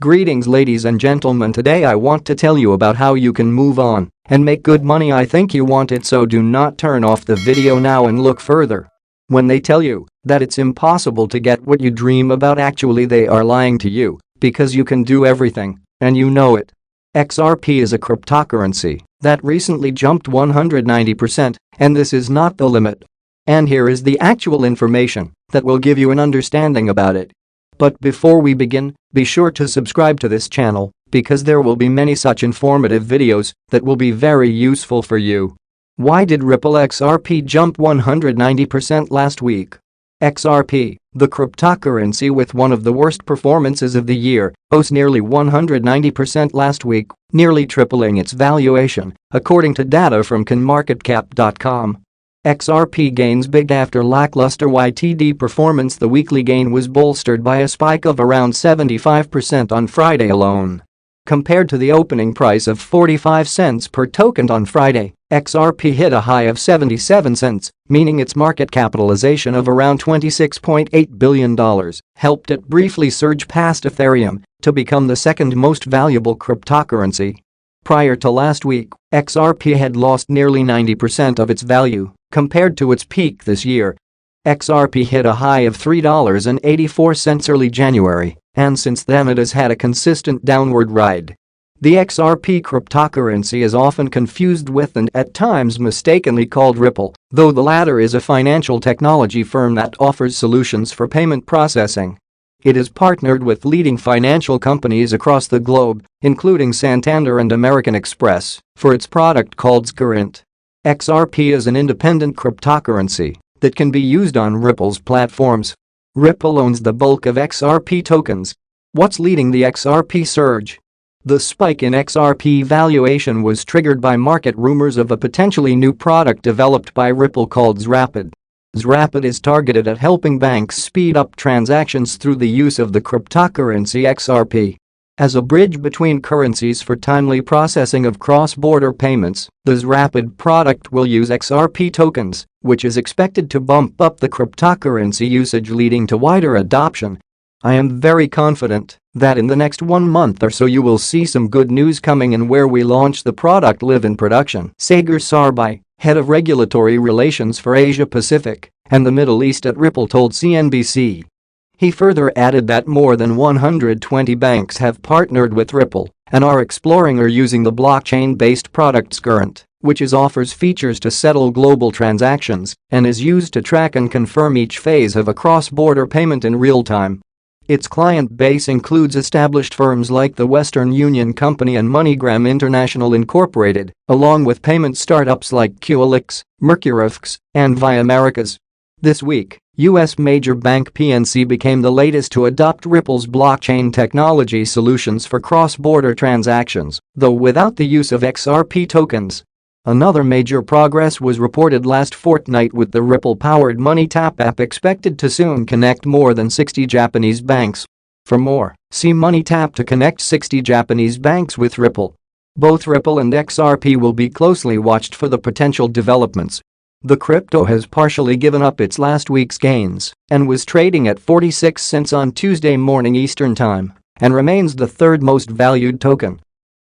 Greetings ladies and gentlemen, today I want to tell you about how you can move on and make good money. I think you want it, so do not turn off the video now and look further. When they tell you that it's impossible to get what you dream about, actually they are lying to you, because you can do everything, and you know it. XRP is a cryptocurrency that recently jumped 190%, and this is not the limit. And here is the actual information that will give you an understanding about it. But before we begin, be sure to subscribe to this channel because there will be many such informative videos that will be very useful for you. Why did Ripple XRP jump 190% last week? XRP, the cryptocurrency with one of the worst performances of the year, rose nearly 190% last week, nearly tripling its valuation, according to data from CoinMarketCap.com. XRP gains big after lackluster YTD performance. The weekly gain was bolstered by a spike of around 75% on Friday alone. Compared to the opening price of 45 cents per token on Friday, XRP hit a high of 77 cents, meaning its market capitalization of around $26.8 billion helped it briefly surge past Ethereum to become the second most valuable cryptocurrency. Prior to last week, XRP had lost nearly 90% of its value compared to its peak this year. XRP hit a high of $3.84 early January, and since then it has had a consistent downward ride. The XRP cryptocurrency is often confused with and at times mistakenly called Ripple, though the latter is a financial technology firm that offers solutions for payment processing. It is partnered with leading financial companies across the globe, including Santander and American Express, for its product called Current. XRP is an independent cryptocurrency that can be used on Ripple's platforms. Ripple owns the bulk of XRP tokens. What's leading the XRP surge? The spike in XRP valuation was triggered by market rumors of a potentially new product developed by Ripple called zRapid. zRapid is targeted at helping banks speed up transactions through the use of the cryptocurrency XRP. As a bridge between currencies for timely processing of cross-border payments, the zRapid product will use XRP tokens, which is expected to bump up the cryptocurrency usage, leading to wider adoption. I am very confident that in the next 1 month or so you will see some good news coming in where we launch the product live in production. Sagar Sarbai, head of regulatory relations for Asia Pacific and the Middle East at Ripple, told CNBC. He further added that more than 120 banks have partnered with Ripple and are exploring or using the blockchain-based product Current, which offers features to settle global transactions and is used to track and confirm each phase of a cross-border payment in real time. Its client base includes established firms like the Western Union Company and MoneyGram International Incorporated, along with payment startups like QLX, Mercurifx, and Via Americas. This week, U.S. major bank PNC became the latest to adopt Ripple's blockchain technology solutions for cross-border transactions, though without the use of XRP tokens. Another major progress was reported last fortnight, with the Ripple-powered MoneyTap app expected to soon connect more than 60 Japanese banks. For more, see MoneyTap to connect 60 Japanese banks with Ripple. Both Ripple and XRP will be closely watched for the potential developments. The crypto has partially given up its last week's gains and was trading at 46 cents on Tuesday morning Eastern Time and remains the third most valued token.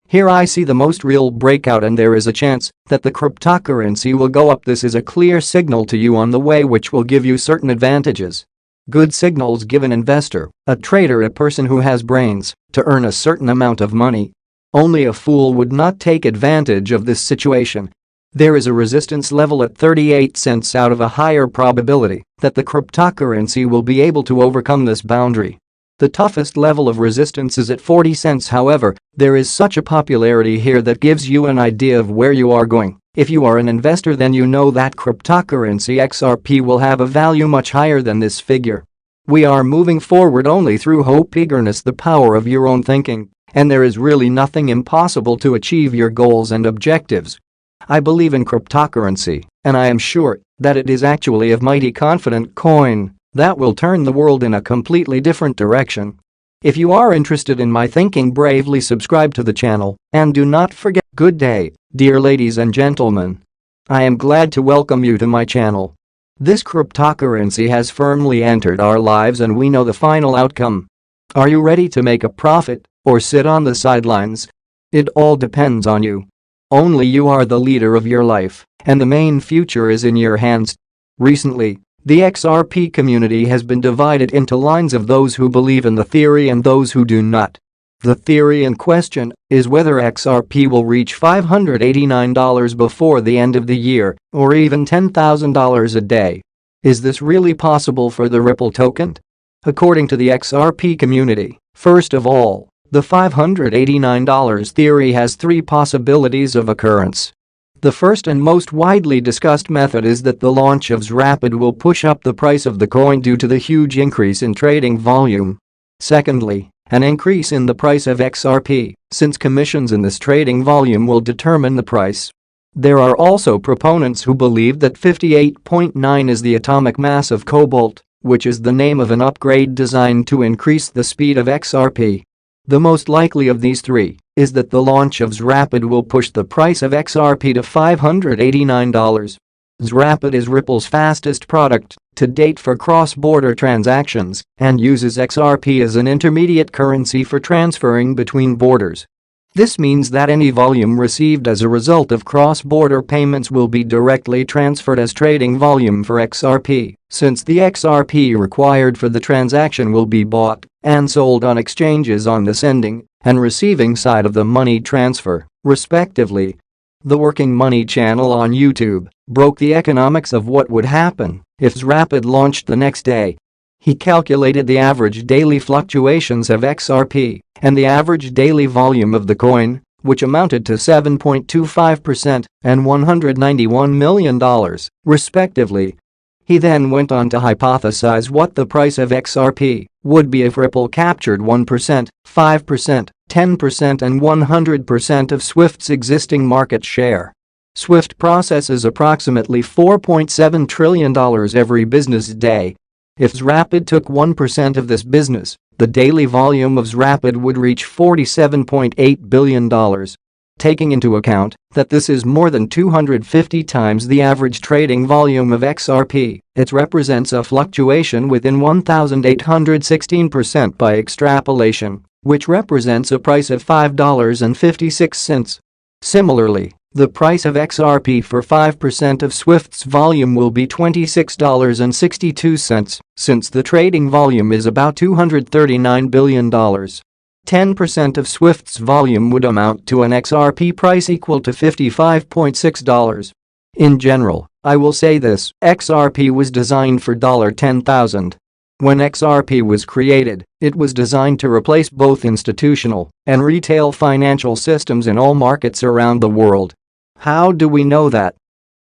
Here I see the most real breakout, and there is a chance that the cryptocurrency will go up. This is a clear signal to you on the way, which will give you certain advantages. Good signals give an investor, a trader, a person who has brains, to earn a certain amount of money. Only a fool would not take advantage of this situation. There is a resistance level at 38 cents out of a higher probability that the cryptocurrency will be able to overcome this boundary. The toughest level of resistance is at 40 cents. However, there is such a popularity here that gives you an idea of where you are going. If you are an investor, then you know that cryptocurrency XRP will have a value much higher than this figure. We are moving forward only through hope, eagerness, the power of your own thinking, and there is really nothing impossible to achieve your goals and objectives. I believe in cryptocurrency, and I am sure that it is actually a mighty confident coin that will turn the world in a completely different direction. If you are interested in my thinking, bravely subscribe to the channel and do not forget. Good day, dear ladies and gentlemen. I am glad to welcome you to my channel. This cryptocurrency has firmly entered our lives and we know the final outcome. Are you ready to make a profit or sit on the sidelines? It all depends on you. Only you are the leader of your life, and the main future is in your hands. Recently, the XRP community has been divided into lines of those who believe in the theory and those who do not. The theory in question is whether XRP will reach $589 before the end of the year, or even $10,000 a day. Is this really possible for the Ripple token? According to the XRP community, first of all, the $589 theory has three possibilities of occurrence. The first and most widely discussed method is that the launch of XRapid will push up the price of the coin due to the huge increase in trading volume. Secondly, an increase in the price of XRP, since commissions in this trading volume will determine the price. There are also proponents who believe that 58.9 is the atomic mass of Cobalt, which is the name of an upgrade designed to increase the speed of XRP. The most likely of these three is that the launch of XRapid will push the price of XRP to $589. XRapid is Ripple's fastest product to date for cross-border transactions and uses XRP as an intermediate currency for transferring between borders. This means that any volume received as a result of cross-border payments will be directly transferred as trading volume for XRP, since the XRP required for the transaction will be bought and sold on exchanges on the sending and receiving side of the money transfer, respectively. The Working Money channel on YouTube broke the economics of what would happen if XRapid launched the next day. He calculated the average daily fluctuations of XRP and the average daily volume of the coin, which amounted to 7.25% and $191 million, respectively. He then went on to hypothesize what the price of XRP would be if Ripple captured 1%, 5%, 10% and 100% of Swift's existing market share. Swift processes approximately $4.7 trillion every business day. If XRapid took 1% of this business, the daily volume of XRapid would reach $47.8 billion. Taking into account that this is more than 250 times the average trading volume of XRP, it represents a fluctuation within 1,816% by extrapolation, which represents a price of $5.56. Similarly, the price of XRP for 5% of Swift's volume will be $26.62, since the trading volume is about $239 billion. 10% of Swift's volume would amount to an XRP price equal to $55.6. In general, I will say this, XRP was designed for $10,000. When XRP was created, it was designed to replace both institutional and retail financial systems in all markets around the world. How do we know that?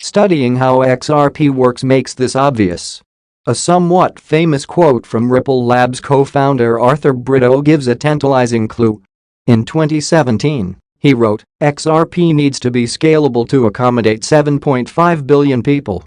Studying how XRP works makes this obvious. A somewhat famous quote from Ripple Labs co-founder Arthur Britto gives a tantalizing clue. In 2017, he wrote, "XRP needs to be scalable to accommodate 7.5 billion people."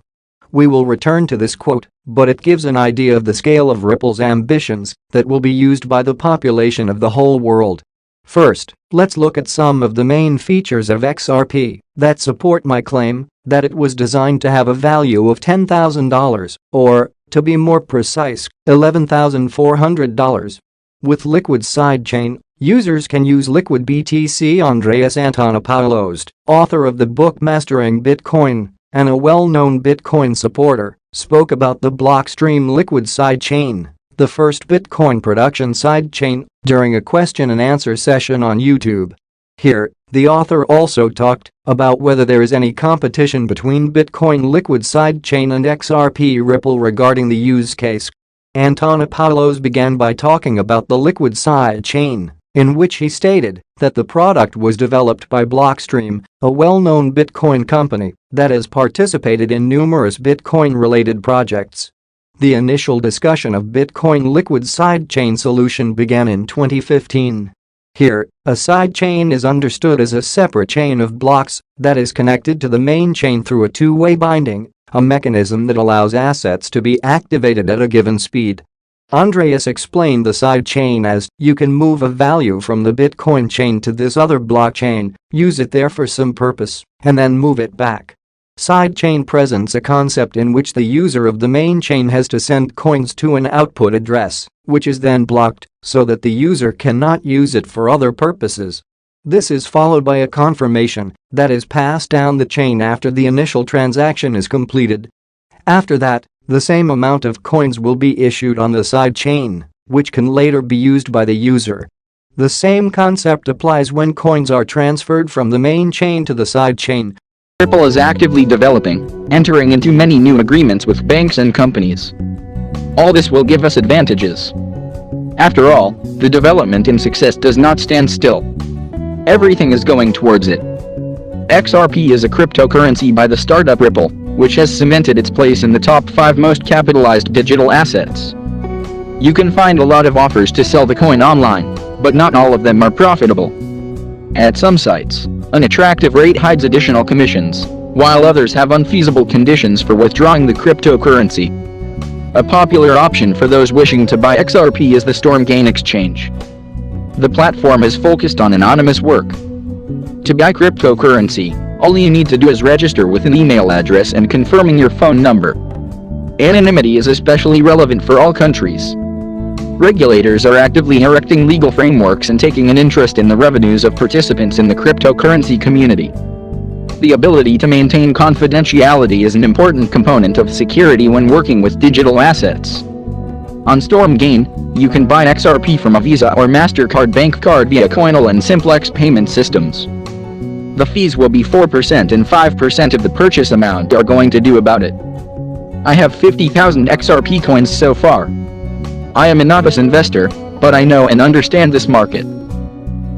We will return to this quote, but it gives an idea of the scale of Ripple's ambitions that will be used by the population of the whole world. First, let's look at some of the main features of XRP that support my claim that it was designed to have a value of $10,000, or, to be more precise, $11,400. With Liquid sidechain, users can use Liquid BTC. Andreas Antonopoulos, author of the book Mastering Bitcoin and a well-known Bitcoin supporter, spoke about the Blockstream Liquid sidechain, the first Bitcoin production sidechain, during a question-and-answer session on YouTube. Here, the author also talked about whether there is any competition between Bitcoin Liquid sidechain and XRP Ripple regarding the use case. Antonopoulos began by talking about the Liquid sidechain, in which he stated that the product was developed by Blockstream, a well-known Bitcoin company that has participated in numerous Bitcoin-related projects. The initial discussion of Bitcoin Liquid sidechain solution began in 2015. Here, a sidechain is understood as a separate chain of blocks that is connected to the main chain through a two-way binding, a mechanism that allows assets to be activated at a given speed. Andreas explained the sidechain as, you can move a value from the Bitcoin chain to this other blockchain, use it there for some purpose, and then move it back. Sidechain presents a concept in which the user of the main chain has to send coins to an output address, which is then blocked so that the user cannot use it for other purposes. This is followed by a confirmation that is passed down the chain after the initial transaction is completed. After that, the same amount of coins will be issued on the side chain, which can later be used by the user. The same concept applies when coins are transferred from the main chain to the side chain. Ripple is actively developing, entering into many new agreements with banks and companies. All this will give us advantages. After all, the development and success does not stand still. Everything is going towards it. XRP is a cryptocurrency by the startup Ripple, which has cemented its place in the top 5 most capitalized digital assets. You can find a lot of offers to sell the coin online, but not all of them are profitable. At some sites, an attractive rate hides additional commissions, while others have unfeasible conditions for withdrawing the cryptocurrency. A popular option for those wishing to buy XRP is the Stormgain exchange. The platform is focused on anonymous work. To buy cryptocurrency, all you need to do is register with an email address and confirming your phone number. Anonymity is especially relevant for all countries. Regulators are actively erecting legal frameworks and taking an interest in the revenues of participants in the cryptocurrency community. The ability to maintain confidentiality is an important component of security when working with digital assets. On Stormgain, you can buy XRP from a Visa or MasterCard bank card via Coinal and Simplex payment systems. The fees will be 4% and 5% of the purchase amount are going to do about it. I have 50,000 XRP coins so far. I am a novice investor, but I know and understand this market.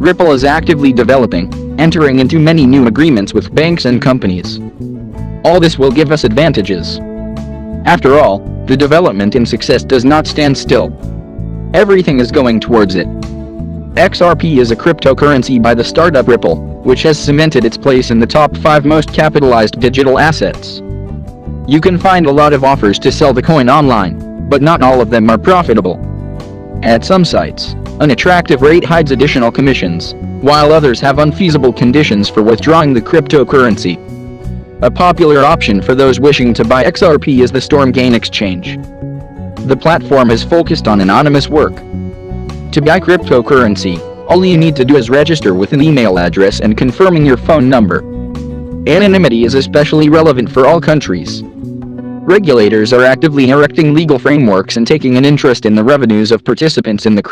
Ripple is actively developing, entering into many new agreements with banks and companies. All this will give us advantages. After all, the development and success does not stand still. Everything is going towards it. XRP is a cryptocurrency by the startup Ripple, which has cemented its place in the top 5 most capitalized digital assets. You can find a lot of offers to sell the coin online, but not all of them are profitable. At some sites, an attractive rate hides additional commissions, while others have unfeasible conditions for withdrawing the cryptocurrency. A popular option for those wishing to buy XRP is the Stormgain exchange. The platform is focused on anonymous work. To buy cryptocurrency, all you need to do is register with an email address and confirming your phone number. Anonymity is especially relevant for all countries. Regulators are actively erecting legal frameworks and taking an interest in the revenues of participants in the cryptocurrency